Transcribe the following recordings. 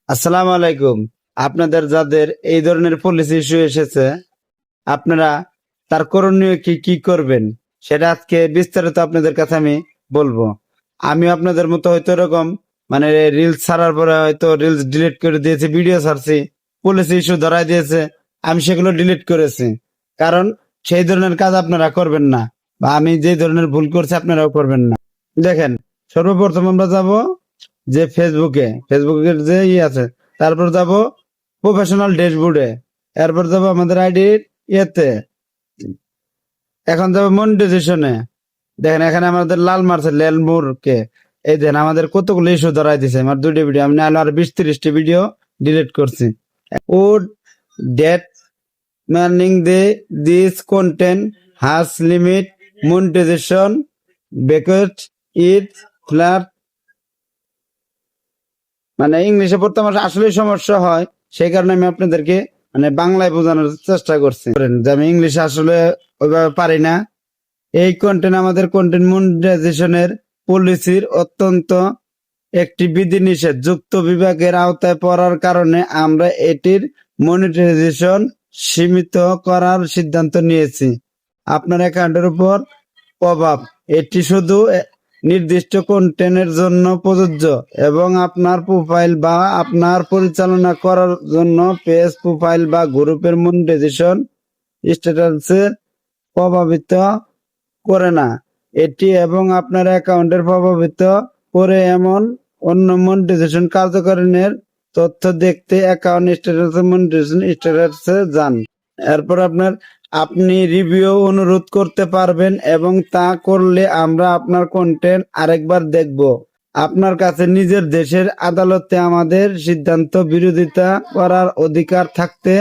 আসসালামু আলাইকুম। আপনাদের যাদের এই ধরনের পলিসি ইস্যু এসেছে, আপনারা তার করণীয় কি কি করবেন সেটা আজকে বিস্তারিত আপনাদের কাছে আমি বলবো। আমি আপনাদের মতো হয়তো এরকম মানে রিলস ছাড়ার পরে হয়তো রিলস ডিলিট করে দিয়েছি, ভিডিও ছাড়ছি, পলিসি ইস্যু ধরাই দিয়েছে, আমি সেগুলো ডিলিট করেছি। কারণ সেই ধরনের কাজ আপনারা করবেন না, বা আমি যে ধরনের ভুল করছি আপনারাও করবেন না। দেখেন, সর্বপ্রথম আমরা যাব যে ফেসবুকের যে আছে, তারপর যাব প্রফেশনাল ড্যাশবোর্ডে, এরপর যাব আমাদের আইডির ইয়েতে, এখন যাব মনিটাইজেশনে। দেখেন এখানে আমাদের লাল মারছে কে, এই দেখেন আমাদের কতগুলো ইস্যু ধরাই দিছে। আমার দুইটা ভিডিও, আমি নাহলে আর 20-30টি ভিডিও ডিলিট করছি। ও date morning they this content has limit monetization বেকট ইট ফ্ল্যাট। মানে ইংলিশে পড়তে আমার আসলে সমস্যা হয়, সেই কারণে আমি আপনাদেরকে মানে বাংলায় বোঝানোর চেষ্টা করছি যে আমি ইংলিশে আসলে ওইভাবে পারি না। এই কন্টেন্ট আমাদের কন্টেন্ট মনিটাইজেশনের পলিসির অত্যন্ত একটি বিধিনিষেধ যুক্ত বিভাগের আওতায় পড়ার কারণে আমরা এটির মনিটাইজেশন সীমিত করার সিদ্ধান্ত নিয়েছি। আপনার অ্যাকাউন্টের উপর প্রভাব, এটি শুধু নির্দিষ্ট কন্টেন্টের জন্য প্রযোজ্য এবং আপনার প্রোফাইল বা আপনার পরিচালনা করার জন্য পেজ, প্রোফাইল বা গ্রুপের মনিটাইজেশন স্ট্যাটাসের প্রভাবিত করে না। এটি এবং আপনার অ্যাকাউন্টের প্রভাবিত করে এমন অন্য মনিটাইজেশন কার্যকরণের তথ্য দেখতে অ্যাকাউন্ট স্ট্যাটাস মনিটাইজেশন স্ট্যাটাসে যান। এরপর আপনি রিভিউ অনুরোধ করতে পারবেন এবং তা করলে আমরা আপনার কন্টেন্ট আরেকবার দেখব। আপনার কাছে নিজের দেশের আদালতে আমাদের সিদ্ধান্ত বিরোধিতা করার অধিকার থাকতে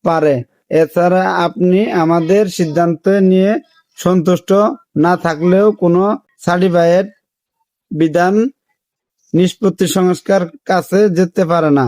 পারে। এছাড়া আপনি আমাদের সিদ্ধান্ত নিয়ে সন্তুষ্ট না থাকলেও কোনো সার্টিফাইড বিধান নিষ্পত্তি সংস্থার কাছে যেতে পারে না।